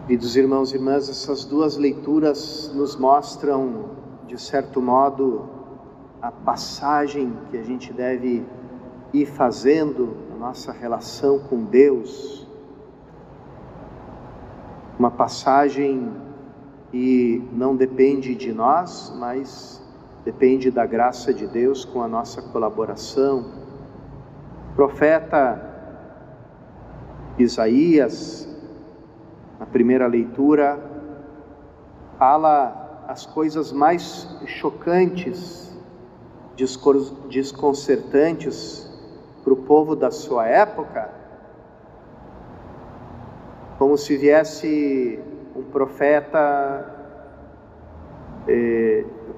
Queridos irmãos e irmãs, essas duas leituras nos mostram, de certo modo, a passagem que a gente deve ir fazendo na nossa relação com Deus. Uma passagem que não depende de nós, mas depende da graça de Deus com a nossa colaboração. O profeta Isaías, na primeira leitura, fala as coisas mais chocantes, desconcertantes para o povo da sua época, como se viesse um profeta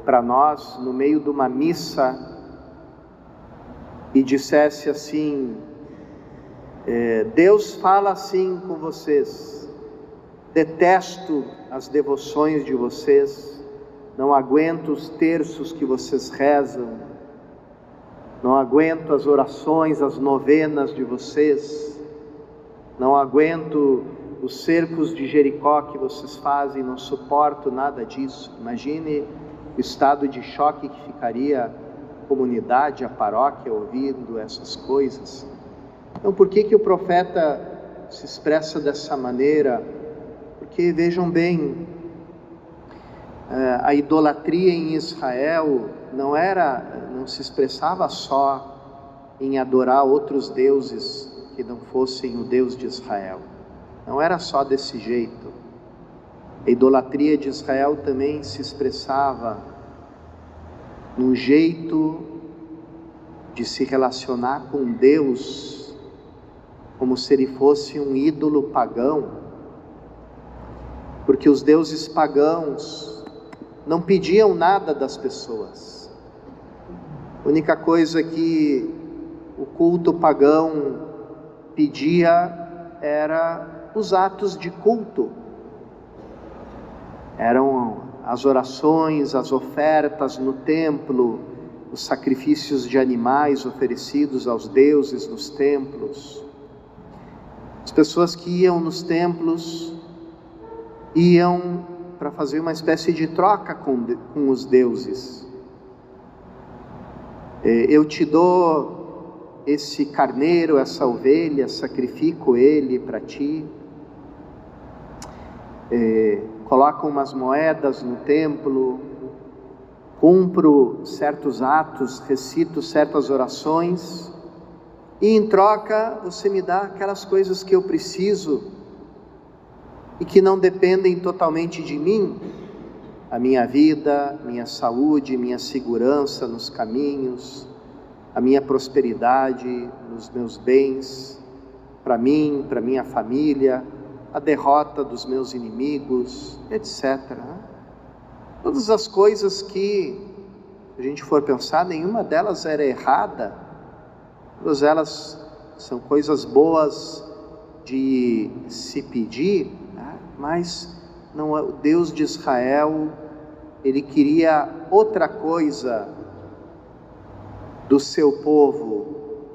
para nós no meio de uma missa e dissesse assim: Deus fala assim com vocês, detesto as devoções de vocês, não aguento os terços que vocês rezam, não aguento as orações, as novenas de vocês, não aguento os cercos de Jericó que vocês fazem, não suporto nada disso. Imagine o estado de choque que ficaria a comunidade, a paróquia, ouvindo essas coisas. Então, por que o profeta se expressa dessa maneira? Porque, vejam bem, a idolatria em Israel não se expressava só em adorar outros deuses que não fossem o Deus de Israel. Não era só desse jeito. A idolatria de Israel também se expressava no jeito de se relacionar com Deus, como se ele fosse um ídolo pagão, porque os deuses pagãos não pediam nada das pessoas. A única coisa que o culto pagão pedia era os atos de culto, eram as orações, as ofertas no templo, os sacrifícios de animais oferecidos aos deuses nos templos. As pessoas que iam nos templos iam para fazer uma espécie de troca com os deuses. Eu te dou esse carneiro, essa ovelha, sacrifico ele para ti. Coloco umas moedas no templo, cumpro certos atos, recito certas orações, e em troca você me dá aquelas coisas que eu preciso e que não dependem totalmente de mim, a minha vida, minha saúde, minha segurança nos caminhos, a minha prosperidade nos meus bens, para mim, para minha família, a derrota dos meus inimigos, etc. Todas as coisas que, se a gente for pensar, nenhuma delas era errada, todas elas são coisas boas de se pedir, né? Mas não é o Deus de Israel. Ele queria outra coisa do seu povo,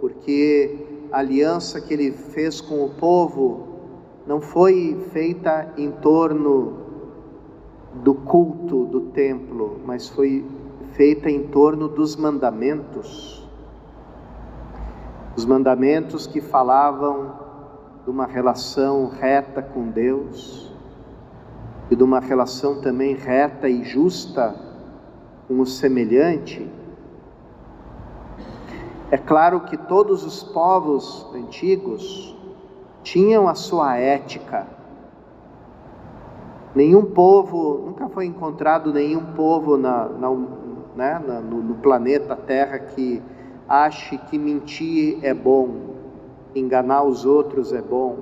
porque a aliança que ele fez com o povo não foi feita em torno do culto do templo, mas foi feita em torno dos mandamentos. Os mandamentos que falavam de uma relação reta com Deus e de uma relação também reta e justa com o semelhante. É claro que todos os povos antigos tinham a sua ética. Nenhum povo, nunca foi encontrado nenhum povo no planeta Terra que ache que mentir é bom, enganar os outros é bom,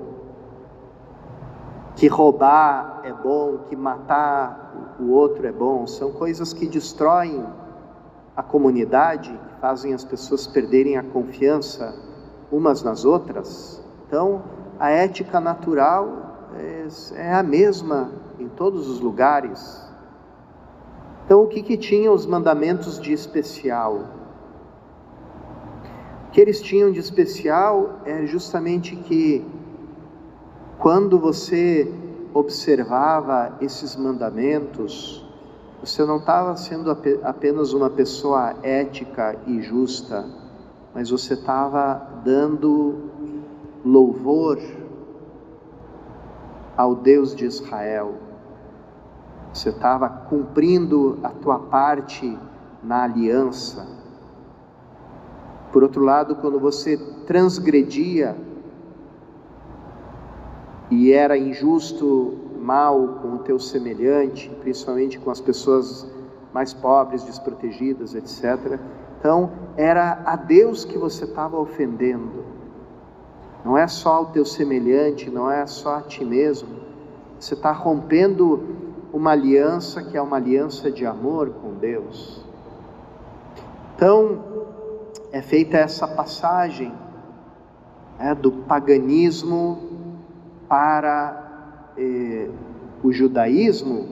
que roubar é bom, que matar o outro é bom. São coisas que destroem a comunidade, que fazem as pessoas perderem a confiança umas nas outras. Então, a ética natural é a mesma em todos os lugares. Então, o que tinham os mandamentos de especial? O que eles tinham de especial é justamente que quando você observava esses mandamentos, você não estava sendo apenas uma pessoa ética e justa, mas você estava dando louvor ao Deus de Israel. Você estava cumprindo a tua parte na aliança. Por outro lado, quando você transgredia e era injusto, mal com o teu semelhante, principalmente com as pessoas mais pobres, desprotegidas, etc. Então, era a Deus que você estava ofendendo. Não é só ao teu semelhante, não é só a ti mesmo. Você está rompendo uma aliança que é uma aliança de amor com Deus. Então, é feita essa passagem do paganismo para o judaísmo.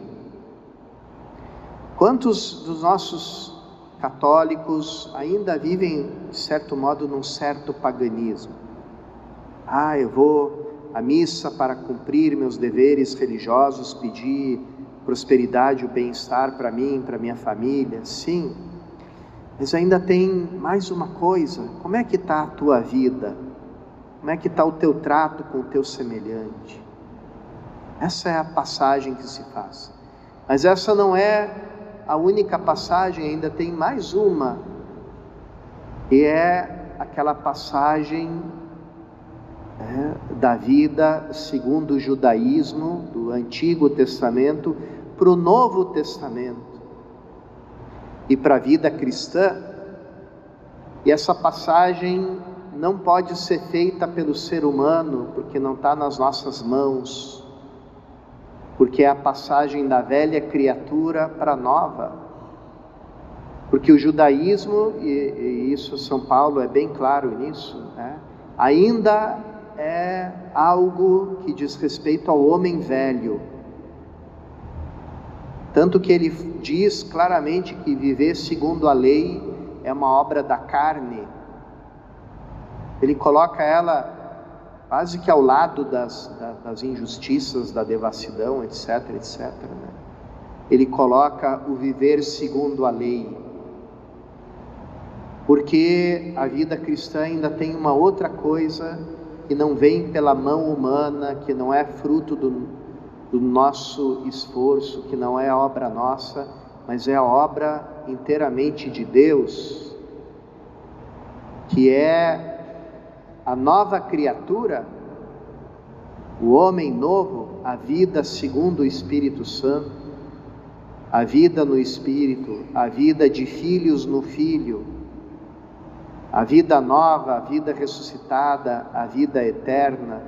Quantos dos nossos católicos ainda vivem, de certo modo, num certo paganismo? Eu vou à missa para cumprir meus deveres religiosos, pedir prosperidade e o bem-estar para mim, para minha família. Sim, mas ainda tem mais uma coisa. Como é que está a tua vida? Como é que está o teu trato com o teu semelhante? Essa é a passagem que se faz. Mas essa não é a única passagem, ainda tem mais uma. E é aquela passagem da vida segundo o judaísmo, do Antigo Testamento, para o Novo Testamento. E para a vida cristã. E essa passagem não pode ser feita pelo ser humano, porque não está nas nossas mãos. Porque é a passagem da velha criatura para a nova. Porque o judaísmo, e isso São Paulo é bem claro nisso, ainda é algo que diz respeito ao homem velho. Tanto que ele diz claramente que viver segundo a lei é uma obra da carne. Ele coloca ela quase que ao lado das injustiças, da devassidão, etc, etc. Ele coloca o viver segundo a lei. Porque a vida cristã ainda tem uma outra coisa que não vem pela mão humana, que não é fruto do nosso esforço, que não é obra nossa, mas é a obra inteiramente de Deus, que é a nova criatura, o homem novo, a vida segundo o Espírito Santo, a vida no Espírito, a vida de filhos no Filho, a vida nova, a vida ressuscitada, a vida eterna,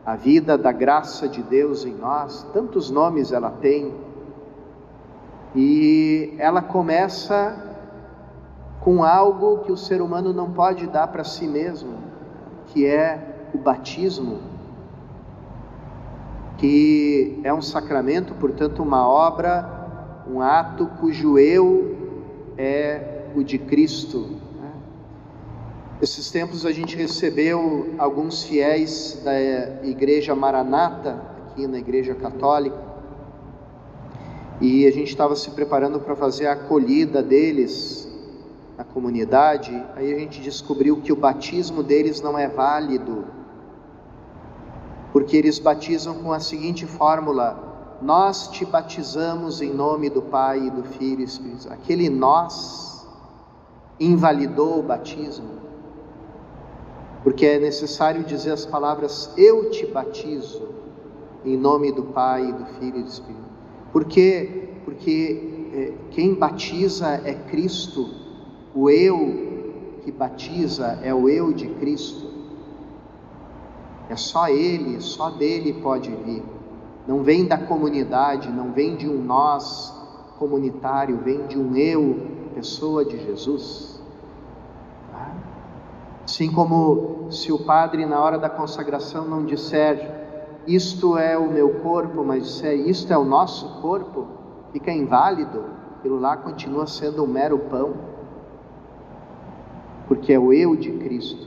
a vida da graça de Deus em nós. Tantos nomes ela tem, e ela começa com algo que o ser humano não pode dar para si mesmo, que é o batismo, que é um sacramento, portanto uma obra, um ato cujo eu é o de Cristo. Esses tempos a gente recebeu alguns fiéis da Igreja Maranata, aqui na Igreja Católica, e a gente estava se preparando para fazer a acolhida deles na comunidade. Aí a gente descobriu que o batismo deles não é válido, porque eles batizam com a seguinte fórmula: nós te batizamos em nome do Pai, e do Filho e do Espírito Santo. Aquele nós invalidou o batismo, porque é necessário dizer as palavras: eu te batizo em nome do Pai, do Filho e do Espírito. Por quê? Porque quem batiza é Cristo. O eu que batiza é o eu de Cristo. É só Ele, só dele pode vir. Não vem da comunidade, não vem de um nós comunitário, vem de um eu, pessoa de Jesus. Assim como se o padre na hora da consagração não disser isto é o meu corpo, mas disser isto é o nosso corpo, fica inválido. Aquilo lá continua sendo um mero pão, porque é o eu de Cristo.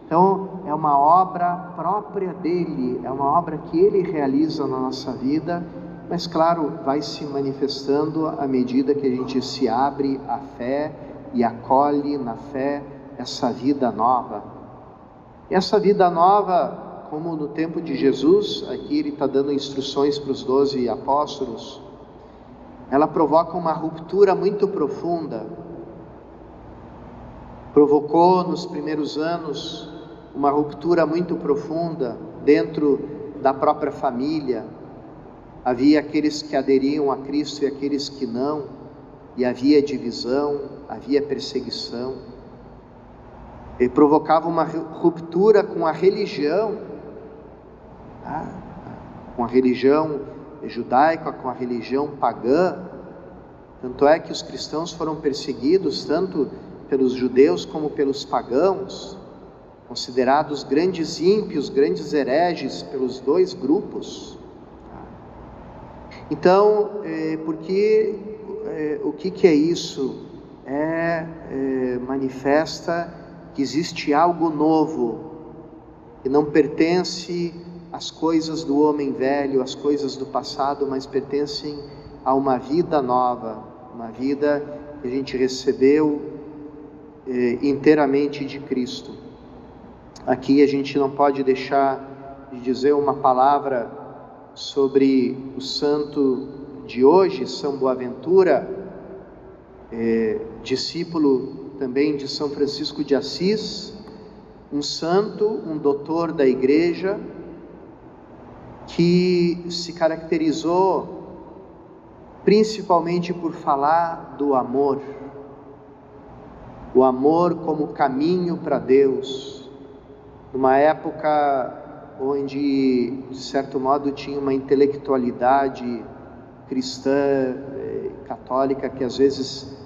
Então é uma obra própria dele, é uma obra que ele realiza na nossa vida, mas claro, vai se manifestando à medida que a gente se abre à fé e acolhe na fé essa vida nova. E essa vida nova, como no tempo de Jesus, aqui ele está dando instruções para os 12 apóstolos, ela provoca uma ruptura muito profunda. Provocou nos primeiros anos uma ruptura muito profunda dentro da própria família. Havia aqueles que aderiam a Cristo e aqueles que não, e havia divisão, havia perseguição. E provocava uma ruptura com a religião, com a religião judaica, com a religião pagã. Tanto é que os cristãos foram perseguidos tanto pelos judeus como pelos pagãos, considerados grandes ímpios, grandes hereges pelos dois grupos. Então, o que é isso? Manifesta que existe algo novo, que não pertence às coisas do homem velho, às coisas do passado, mas pertencem a uma vida nova, uma vida que a gente recebeu inteiramente de Cristo. Aqui a gente não pode deixar de dizer uma palavra sobre o santo de hoje, São Boaventura, discípulo também de São Francisco de Assis, um santo, um doutor da igreja, que se caracterizou principalmente por falar do amor, o amor como caminho para Deus, numa época onde, de certo modo, tinha uma intelectualidade cristã, católica, que às vezes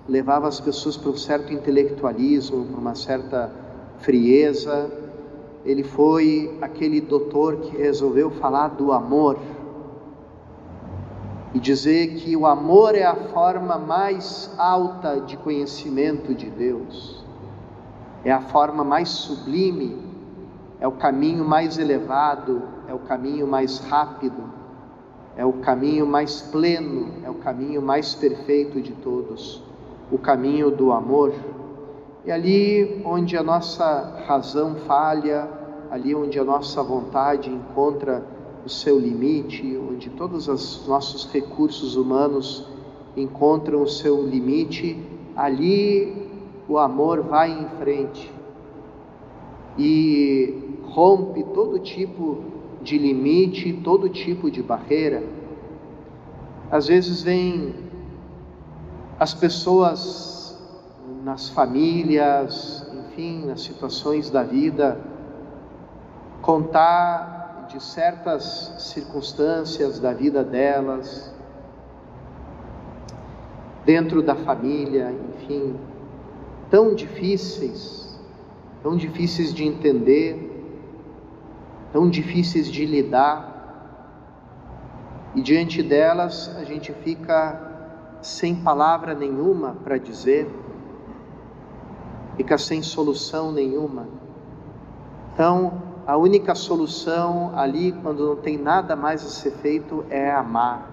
levava as pessoas para um certo intelectualismo, para uma certa frieza. Ele foi aquele doutor que resolveu falar do amor e dizer que o amor é a forma mais alta de conhecimento de Deus, é a forma mais sublime, é o caminho mais elevado, é o caminho mais rápido, é o caminho mais pleno, é o caminho mais perfeito de todos, o caminho do amor. E ali onde a nossa razão falha, ali onde a nossa vontade encontra o seu limite, onde todos os nossos recursos humanos encontram o seu limite, ali o amor vai em frente e rompe todo tipo de limite, todo tipo de barreira. Às vezes vem as pessoas nas famílias, enfim, nas situações da vida, contar de certas circunstâncias da vida delas, dentro da família, enfim, tão difíceis de entender, tão difíceis de lidar, e diante delas a gente fica sem palavra nenhuma para dizer, fica sem solução nenhuma. Então, a única solução ali, quando não tem nada mais a ser feito, é amar,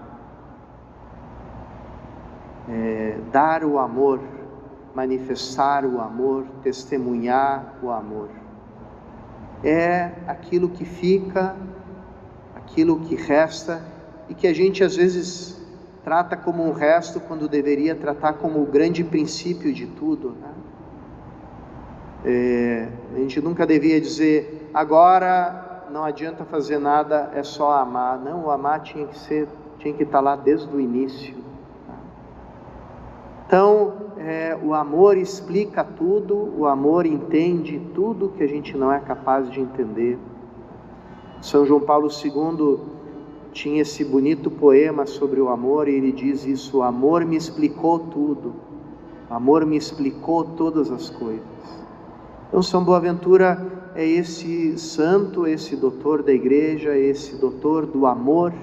dar o amor, manifestar o amor, testemunhar o amor. É aquilo que fica, aquilo que resta, e que a gente às vezes trata como um resto, quando deveria tratar como o grande princípio de tudo, né? A gente nunca devia dizer, agora não adianta fazer nada, é só amar. Não, o amar tinha que estar lá desde o início. Então, o amor explica tudo, o amor entende tudo que a gente não é capaz de entender. São João Paulo II tinha esse bonito poema sobre o amor, e ele diz isso: o amor me explicou tudo, o amor me explicou todas as coisas. Então, São Boaventura é esse santo, esse doutor da igreja, esse doutor do amor,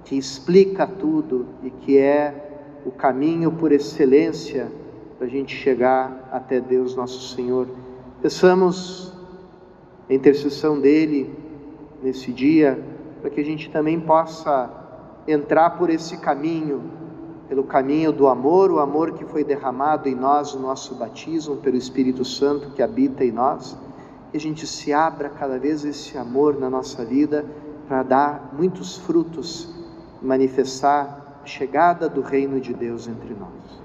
que explica tudo e que é o caminho por excelência para a gente chegar até Deus nosso Senhor. Peçamos a intercessão dele nesse dia, para que a gente também possa entrar por esse caminho, pelo caminho do amor, o amor que foi derramado em nós, no nosso batismo, pelo Espírito Santo que habita em nós, que a gente se abra cada vez esse amor na nossa vida, para dar muitos frutos, manifestar a chegada do reino de Deus entre nós.